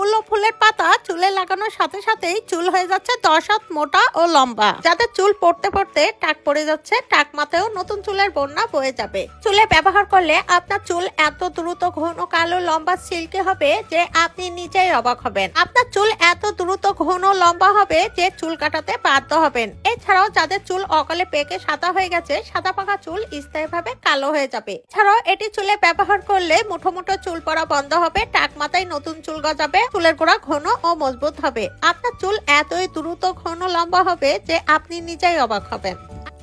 ফুল ও ফুলের পাতা চুলে লাগানোর সাথে সাথেই চুল হয়ে যাচ্ছে 10 হাত মোটা ও লম্বা। যাদের চুল পড়তে পড়তে টাক পড়ে যাচ্ছে, টাক মাথায়ও নতুন চুলের বন্যা বয়ে যাবে। চুলে ব্যবহার করলে আপনার চুল এত দ্রুত ঘন কালো লম্বা সিল্কি হবে যে আপনি নিজেই অবাক হবেন। আপনার চুল এত দ্রুত ঘন লম্বা হবে যে চুল কাটাতে বাধ্য হবেন। এছাড়াও যাদের চুল অকালে পেকে সাদা হয়ে গেছে, সাদা পাকা চুল স্থায়ীভাবে কালো হয়ে যাবে। এছাড়াও এটি চুলে ব্যবহার করলে মুঠো মুঠো চুল পড়া বন্ধ হবে, টাক মাথায় নতুন চুল গজাবে, চুলের গোড়া ঘন ও মজবুত হবে। আপনার চুল এতই দ্রুত ঘন লম্বা হবে যে আপনি নিজেই অবাক হবেন।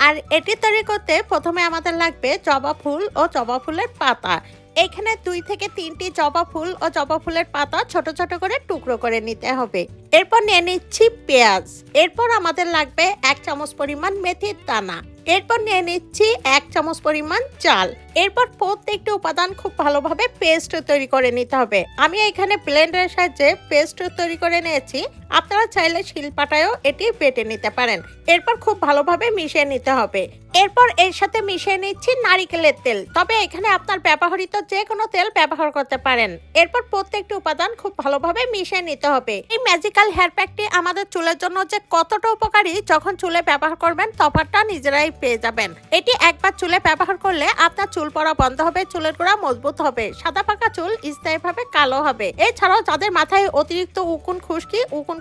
আর এটি তৈরি করতে প্রথমে আমাদের লাগবে জবা ফুল ও জবা ফুলের পাতা। এখানে 2 থেকে 3টি জবা ফুল ও জবা ফুলের পাতা ছোট ছোট করে টুকরো করে নিতে হবে। এরপর নিয়ে নিচ্ছি পেঁয়াজ। এরপর আমাদের লাগবে 1 চামচ পরিমাণ মেথির দানা। এরপর নিয়ে নিচ্ছি 1 চামচ পরিমাণ চাল। এরপর প্রত্যেকটি উপাদান খুব ভালোভাবে পেস্ট তৈরি করে নিতে হবে। আমি এখানে ব্লেন্ডারের সাহায্যে পেস্ট তৈরি করে নিয়েছি, আপনারা চাইলে শিলপাটায়ও এটি বেটে নিতে পারেন। এরপর খুব ভালোভাবে মিশিয়ে নিতে হবে। এরপর এর সাথে মিশিয়ে নিচ্ছি নারিকেলের তেল, তবে এখানে আপনার ব্যবহৃত যে কোনো তেল ব্যবহার করতে পারেন। এরপর প্রত্যেকটি উপাদান খুব ভালোভাবে মিশিয়ে নিতে হবে। এই ম্যাজিক্যাল হেয়ার প্যাকটি আমাদের চুলের জন্য যে কতটা উপকারী, যখন চুলে ব্যবহার করবেন তফাৎটা নিজেরাই পেয়ে যাবেন। এটি একবার চুলে ব্যবহার করলে আপনার চুল পড়া বন্ধ হবে, চুলের গোড়া মজবুত হবে, সাদা পাকা চুল স্থায়ীভাবে কালো হবে। এছাড়াও যাদের মাথায় অতিরিক্ত উকুন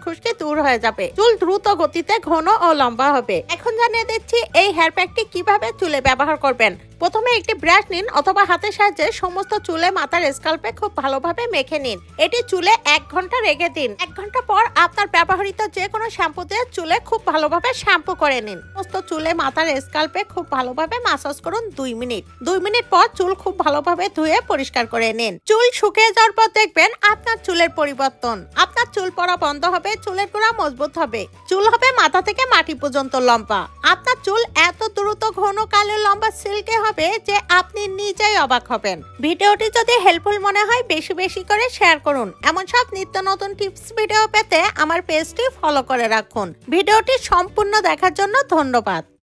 খুশকি দূর হয়ে যাবে, চুল দ্রুত গতিতে ঘন ও লম্বা হবে। এখন জানিয়ে দিচ্ছি এই হেয়ার প্যাকটি কিভাবে চুলে ব্যবহার করবেন। প্রথমে একটি ব্রাশ নিন অথবা হাতের সাহায্যে সমস্ত চুলে মাথার স্কাল্পে খুব ভালোভাবে মেখে নিন। এটি চুলে 1 ঘন্টা রেখে দিন। 1 ঘন্টা পর আপনার ব্যবহৃত যে কোনো শ্যাম্পু দিয়ে চুলে খুব ভালোভাবে শ্যাম্পু করে নিন। সমস্ত চুলে মাথার স্কাল্পে খুব ভালোভাবে মাসাজ করুন 2 মিনিট। 2 মিনিট পর চুল খুব ভালোভাবে ধুয়ে পরিষ্কার করে নিন। চুল শুকিয়ে যাওয়ার পর দেখবেন আপনার চুলের পরিবর্তন। আপনার চুল পড়া বন্ধ হবে, চুলের গোড়া মজবুত হবে, চুল হবে মাথা থেকে মাটি পর্যন্ত লম্বা। আপনার চুল এত দ্রুত ঘন কালো লম্বা সিল্কি হবে যে আপনি নিজেই অবাক হবেন। ভিডিওটি যদি হেল্পফুল মনে হয় বেশি বেশি করে শেয়ার করুন। এমন সব নিত্য নতুন টিপস ভিডিও পেতে আমার পেজটি ফলো করে রাখুন। ভিডিওটি সম্পূর্ণ দেখার জন্য ধন্যবাদ।